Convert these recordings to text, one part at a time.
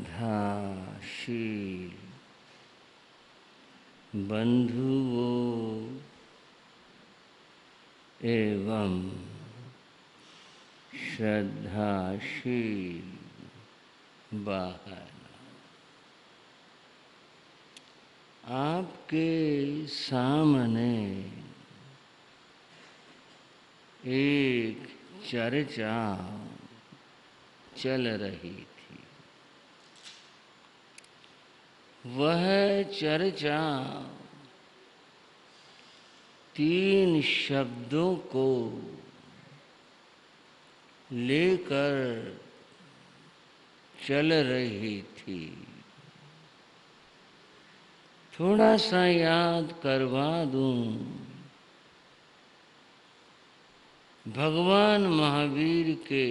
श्रद्धाशील बंधुओं एवं श्रद्धाशील बहन, आपके सामने एक चर्चा चल रही थी। वह चर्चा 3 शब्दों को लेकर चल रही थी। थोड़ा सा याद करवा दूं। भगवान महावीर के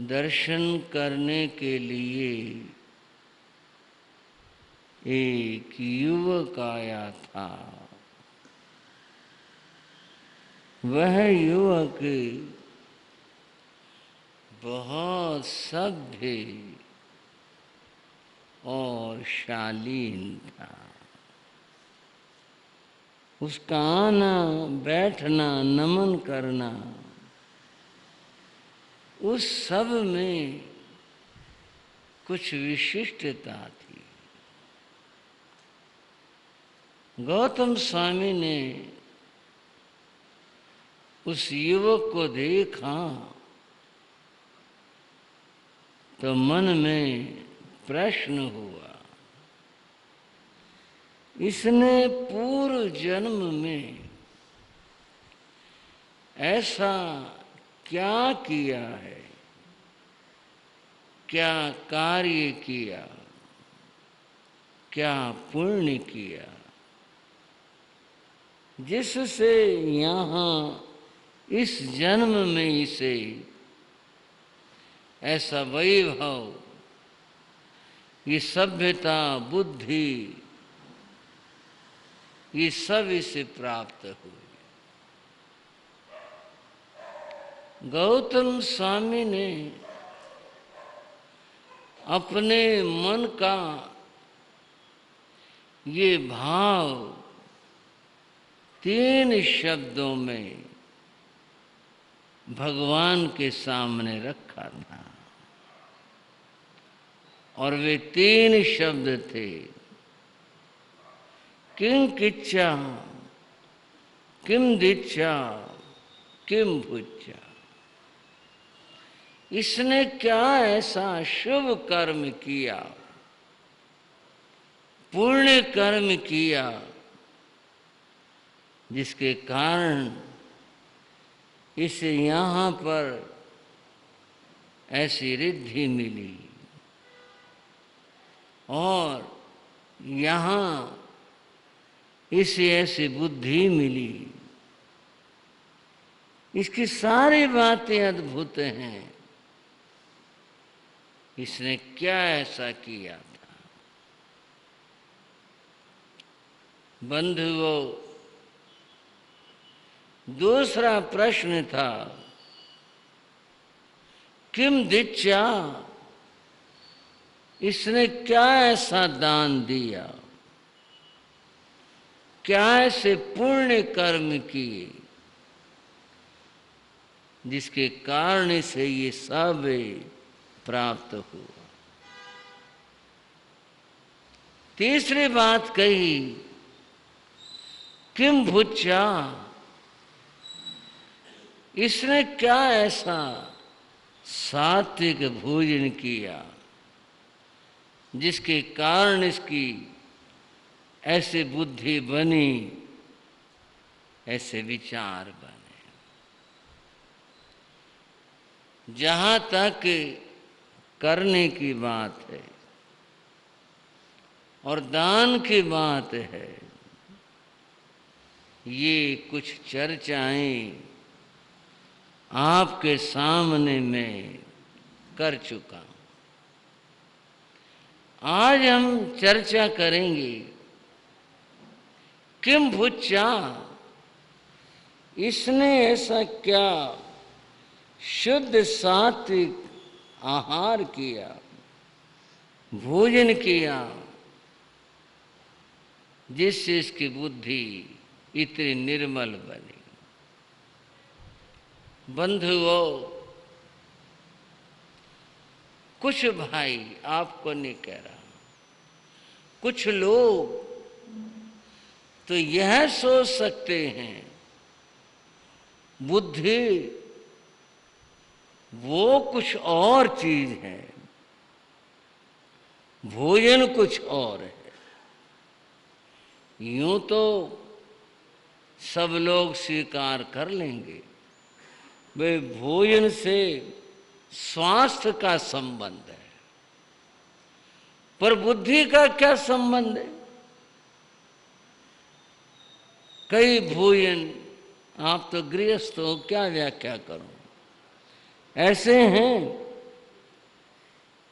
दर्शन करने के लिए एक युवक आया था। वह युवक बहुत सभ्य और शालीन था। उसका आना, बैठना, नमन करना, उस सब में कुछ विशिष्टता थी। गौतम स्वामी ने उस युवक को देखा तो मन में प्रश्न हुआ, इसने पूर्व जन्म में ऐसा क्या किया है, क्या कार्य किया, क्या पुण्य किया, जिससे यहाँ इस जन्म में इसे ऐसा वैभव, ये सभ्यता, बुद्धि, ये सब इसे प्राप्त हुई। गौतम स्वामी ने अपने मन का ये भाव 3 शब्दों में भगवान के सामने रखा था। और वे 3 शब्द थे, किं किच्चा, किम दिच्छा, किम भुज्जा। इसने क्या ऐसा शुभ कर्म किया, पुण्य कर्म किया, जिसके कारण इसे यहाँ पर ऐसी रिद्धि मिली और यहाँ इसे ऐसी बुद्धि मिली। इसकी सारी बातें अद्भुत हैं। इसने क्या ऐसा किया था? बंधुओं, दूसरा प्रश्न था, किम दिच्छा, इसने क्या ऐसा दान दिया, क्या ऐसे पुण्य कर्म किए, जिसके कारण से ये सब प्राप्त हुआ। तीसरी बात कही, किम भुज्जा, इसने क्या ऐसा सात्विक भोजन किया, जिसके कारण इसकी ऐसे बुद्धि बनी, ऐसे विचार बने। जहाँ तक करने की बात है और दान की बात है, ये कुछ चर्चाएं आपके सामने मैं कर चुका हूं। आज हम चर्चा करेंगे, किम भुज्जा, इसने ऐसा क्या शुद्ध सात्विक आहार किया, भोजन किया, जिससे इसकी बुद्धि इतनी निर्मल बनी। बंधुओं, कुछ भाई, आपको नहीं कह रहा, कुछ लोग तो यह सोच सकते हैं बुद्धि वो कुछ और चीज है, भोजन कुछ और है। यूं तो सब लोग स्वीकार कर लेंगे वे भोजन से स्वास्थ्य का संबंध है, पर बुद्धि का क्या संबंध है? कई भोजन, आप तो गृहस्थ हो, क्या व्याख्या करूं, ऐसे हैं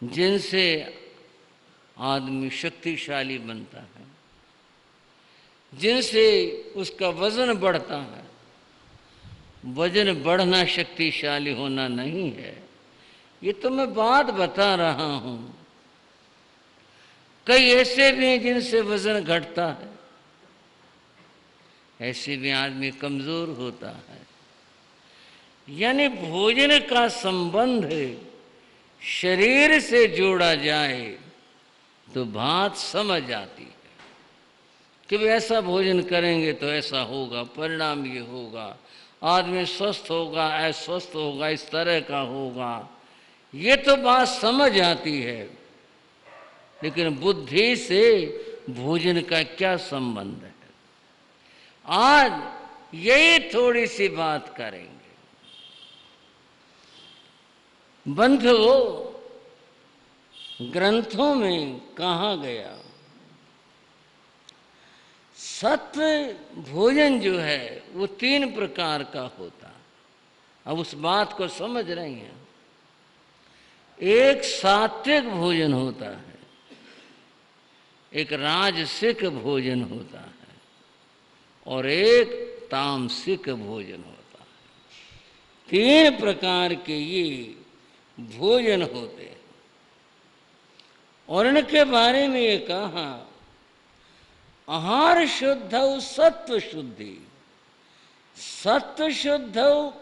जिनसे आदमी शक्तिशाली बनता है, जिनसे उसका वजन बढ़ता है। वजन बढ़ना शक्तिशाली होना नहीं है, ये तो मैं बात बता रहा हूं। कई ऐसे भी हैं जिनसे वजन घटता है, ऐसे भी आदमी कमजोर होता है। यानी भोजन का संबंध शरीर से जोड़ा जाए तो बात समझ आती है कि वे ऐसा भोजन करेंगे तो ऐसा होगा, परिणाम ये होगा, आदमी स्वस्थ होगा, अस्वस्थ होगा, इस तरह का होगा, ये तो बात समझ आती है। लेकिन बुद्धि से भोजन का क्या संबंध है? आज यही थोड़ी सी बात करेंगे। बंधुओं, ग्रंथों में कहा गया सत्व भोजन जो है वो 3 प्रकार का होता। अब उस बात को समझ रही हैं। एक सात्विक भोजन होता है, एक राजसिक भोजन होता है और एक तामसिक भोजन होता है। 3 प्रकार के ये भोजन होते हैं और इनके बारे में ये कहा आहार शुद्धौ सत्व शुद्धि, सत्व शुद्धौ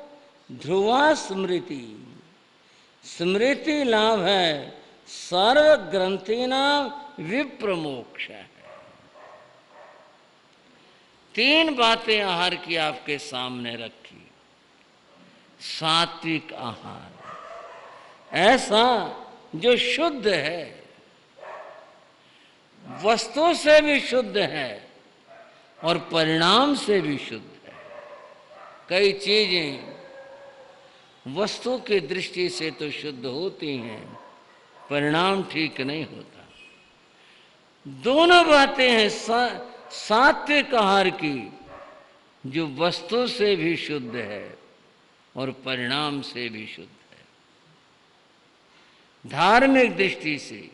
ध्रुवा स्मृति, स्मृति लाभ है सर्व ग्रंथि नाम विप्रमोक्ष है। 3 बातें आहार की आपके सामने रखी। सात्विक आहार ऐसा जो शुद्ध है, वस्तु से भी शुद्ध है और परिणाम से भी शुद्ध है। कई चीजें वस्तु की दृष्टि से तो शुद्ध होती हैं, परिणाम ठीक नहीं होता। दोनों बातें हैं सात्विक आहार की, जो वस्तु से भी शुद्ध है और परिणाम से भी शुद्ध है। धार्मिक दृष्टि से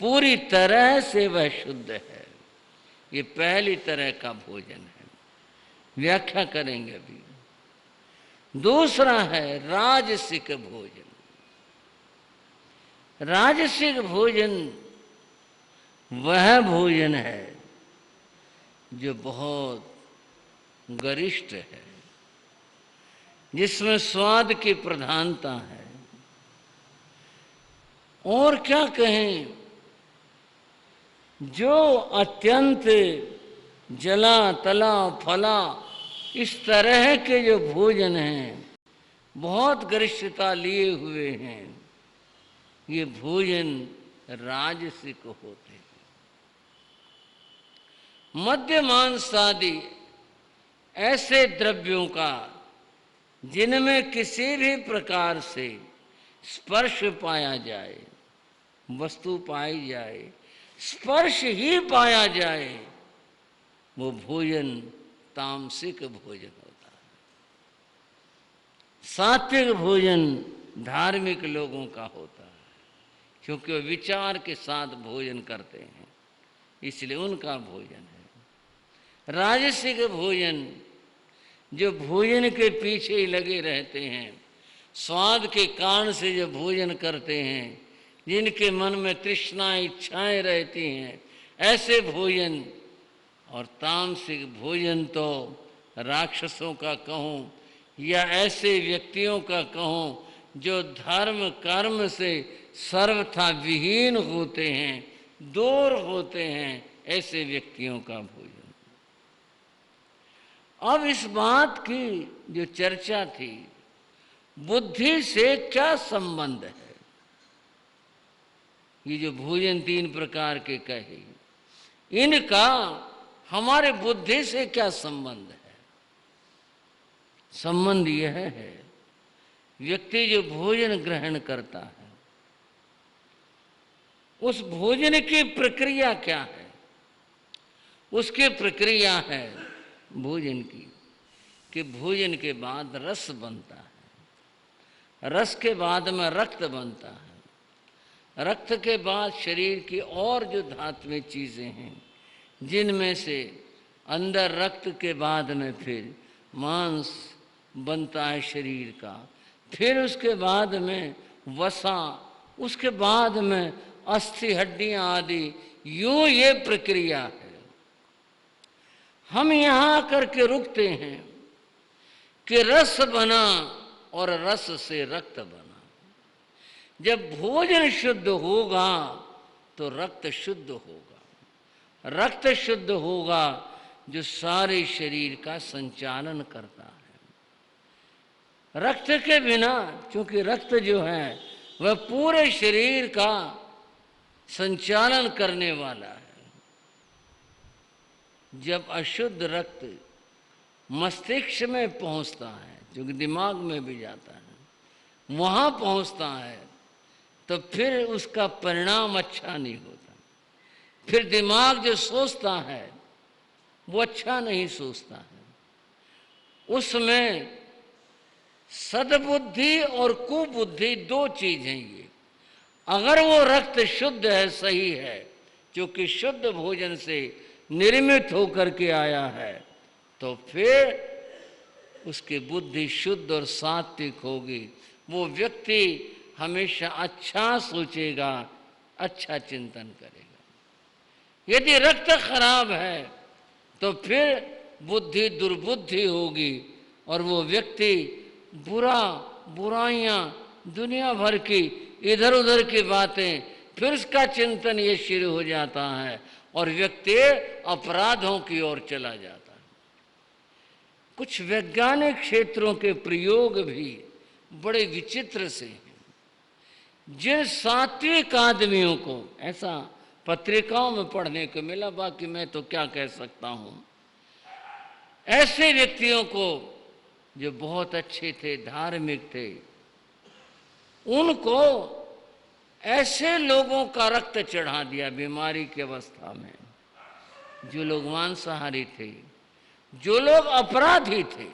पूरी तरह से वह शुद्ध है। ये पहली तरह का भोजन है, व्याख्या करेंगे अभी। दूसरा है राजसिक भोजन। राजसिक भोजन वह भोजन है जो बहुत गरिष्ठ है, जिसमें स्वाद की प्रधानता है। और क्या कहें, जो अत्यंत जला तला फला इस तरह के जो भोजन हैं, बहुत गरिष्ठता लिए हुए हैं, ये भोजन राजसिक होते हैं। मद्य मांस आदि ऐसे द्रव्यों का जिनमें किसी भी प्रकार से स्पर्श पाया जाए, वस्तु पाई जाए, स्पर्श ही पाया जाए, वो भोजन तामसिक भोजन होता है। सात्विक भोजन धार्मिक लोगों का होता है, क्योंकि वो विचार के साथ भोजन करते हैं, इसलिए उनका भोजन है। राजसिक भोजन जो भोजन के पीछे ही लगे रहते हैं, स्वाद के कारण से जो भोजन करते हैं, जिनके मन में तृष्णाएं इच्छाएं रहती हैं, ऐसे भोजन और तामसिक भोजन तो राक्षसों का कहूँ या ऐसे व्यक्तियों का कहूँ जो धर्म कर्म से सर्वथा विहीन होते हैं, दूर होते हैं, ऐसे व्यक्तियों का भोजन। अब इस बात की जो चर्चा थी, बुद्धि से क्या संबंध है, ये जो भोजन 3 प्रकार के कहे, इनका हमारे बुद्धि से क्या संबंध है? संबंध यह है, व्यक्ति जो भोजन ग्रहण करता है, उस भोजन की प्रक्रिया क्या है? उसकी प्रक्रिया है भोजन की कि भोजन के बाद रस बनता है, रस के बाद में रक्त बनता है, रक्त के बाद शरीर की और जो धात्विक चीज़ें हैं, जिनमें से अंदर रक्त के बाद में फिर मांस बनता है शरीर का, फिर उसके बाद में वसा, उसके बाद में अस्थि हड्डियां आदि, यूं ये प्रक्रिया है। हम यहाँ आकर के रुकते हैं कि रस बना और रस से रक्त बना। जब भोजन शुद्ध होगा तो रक्त शुद्ध होगा, रक्त शुद्ध होगा जो सारे शरीर का संचालन करता है। रक्त के बिना, क्योंकि रक्त जो है वह पूरे शरीर का संचालन करने वाला है। जब अशुद्ध रक्त मस्तिष्क में पहुंचता है, जो कि दिमाग में भी जाता है, वहां पहुंचता है, तो फिर उसका परिणाम अच्छा नहीं होता। फिर दिमाग जो सोचता है वो अच्छा नहीं सोचता है, उसमें सद्बुद्धि और कुबुद्धि 2 चीज हैं ये। अगर वो रक्त शुद्ध है, सही है, क्योंकि शुद्ध भोजन से निर्मित होकर के आया है, तो फिर उसकी बुद्धि शुद्ध और सात्विक होगी। वो व्यक्ति हमेशा अच्छा सोचेगा, अच्छा चिंतन करेगा। यदि रक्त खराब है तो फिर बुद्धि दुर्बुद्धि होगी और वो व्यक्ति बुराइयां, दुनिया भर की इधर उधर की बातें, फिर उसका चिंतन ये शुरू हो जाता है और व्यक्ति अपराधों की ओर चला जाता है। कुछ वैज्ञानिक क्षेत्रों के प्रयोग भी बड़े विचित्र से हैं। जिन सात्विक आदमियों को, ऐसा पत्रिकाओं में पढ़ने को मिला, बाकी मैं तो क्या कह सकता हूं, ऐसे व्यक्तियों को जो बहुत अच्छे थे, धार्मिक थे, उनको ऐसे लोगों का रक्त चढ़ा दिया बीमारी की अवस्था में, जो लोग मांसाहारी थे, जो लोग अपराधी थे,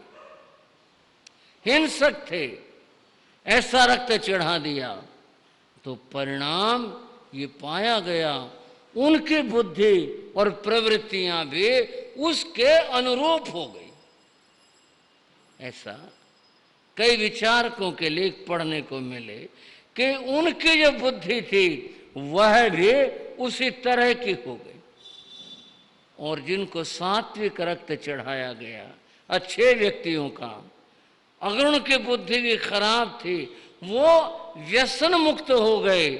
हिंसक थे, ऐसा रक्त चढ़ा दिया। तो परिणाम ये पाया गया, उनकी बुद्धि और प्रवृत्तियां भी उसके अनुरूप हो गई। ऐसा कई विचारकों के लेख पढ़ने को मिले कि उनकी जो बुद्धि थी वह भी उसी तरह की हो गई। और जिनको सात्विक रक्त चढ़ाया गया, अच्छे व्यक्तियों का, अगर उनकी बुद्धि भी खराब थी, वो व्यसन मुक्त हो गए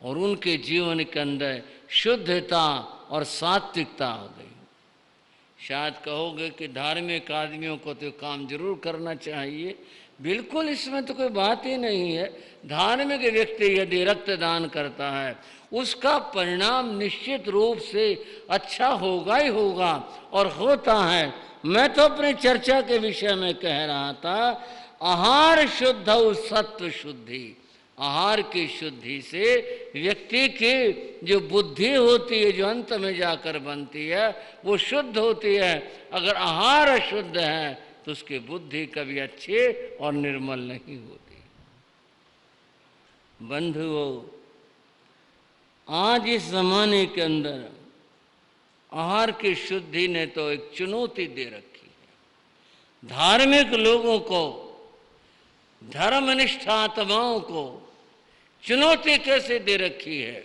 और उनके जीवन के अंदर शुद्धता और सात्विकता आ गई। शायद कहोगे कि धार्मिक आदमियों को तो काम जरूर करना चाहिए। बिल्कुल, इसमें तो कोई बात ही नहीं है। धार्मिक व्यक्ति यदि रक्तदान करता है, उसका परिणाम निश्चित रूप से अच्छा होगा ही होगा और होता है। मैं तो अपनी चर्चा के विषय में कह रहा था, आहार शुद्ध सत्व शुद्धि। आहार की शुद्धि से व्यक्ति की जो बुद्धि होती है, जो अंत में जाकर बनती है, वो शुद्ध होती है। अगर आहार अशुद्ध है तो उसकी बुद्धि कभी अच्छी और निर्मल नहीं होती। बंधुओं, आज इस जमाने के अंदर आहार की शुद्धि ने तो एक चुनौती दे रखी है। धार्मिक लोगों को धर्मनिष्ठ आत्माओं को चुनौती कैसे दे रखी है।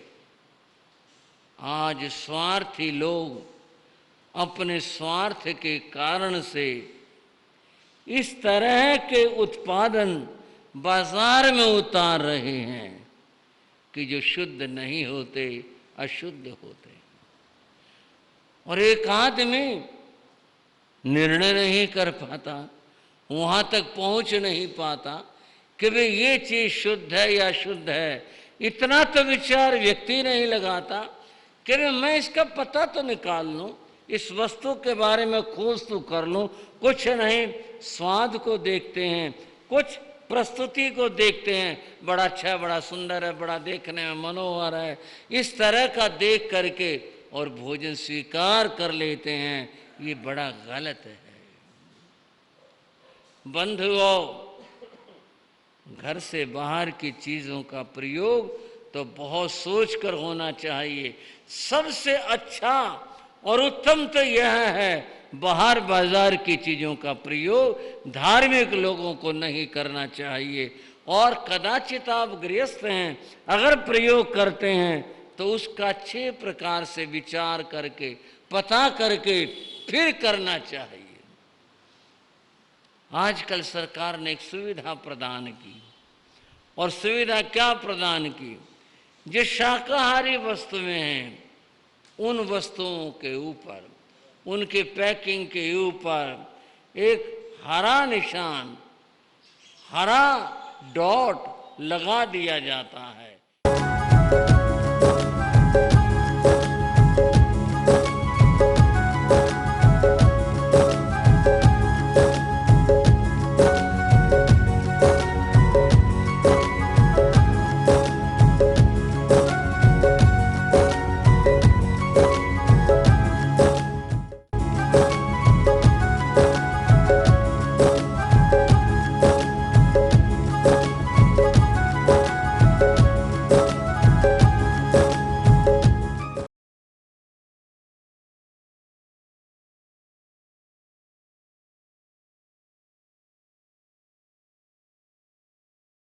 आज स्वार्थी लोग अपने स्वार्थ के कारण से इस तरह के उत्पादन बाजार में उतार रहे हैं कि जो शुद्ध नहीं होते, अशुद्ध होते। और एक आदमी निर्णय नहीं कर पाता, वहां तक पहुंच नहीं पाता कि भाई ये चीज शुद्ध है या शुद्ध है। इतना तो विचार व्यक्ति नहीं लगाता कि भाई मैं इसका पता तो निकाल लूं, इस वस्तु के बारे में खोज तो कर लूं। कुछ नहीं, स्वाद को देखते हैं, कुछ प्रस्तुति को देखते हैं, बड़ा अच्छा, बड़ा सुंदर है, बड़ा देखने में मनोहर है, इस तरह का देख करके और भोजन स्वीकार कर लेते हैं। ये बड़ा गलत है। बंधुओं, घर से बाहर की चीजों का प्रयोग तो बहुत सोचकर होना चाहिए। सबसे अच्छा और उत्तम तो यह है, बाहर बाजार की चीजों का प्रयोग धार्मिक लोगों को नहीं करना चाहिए। और कदाचित आप गृहस्थ हैं, अगर प्रयोग करते हैं तो उसका अच्छे प्रकार से विचार करके, पता करके फिर करना चाहिए। आजकल सरकार ने एक सुविधा प्रदान की, और सुविधा क्या प्रदान की, जो शाकाहारी वस्तुएं हैं उन वस्तुओं के ऊपर, उनके पैकिंग के ऊपर एक हरा निशान, हरा डॉट लगा दिया जाता है।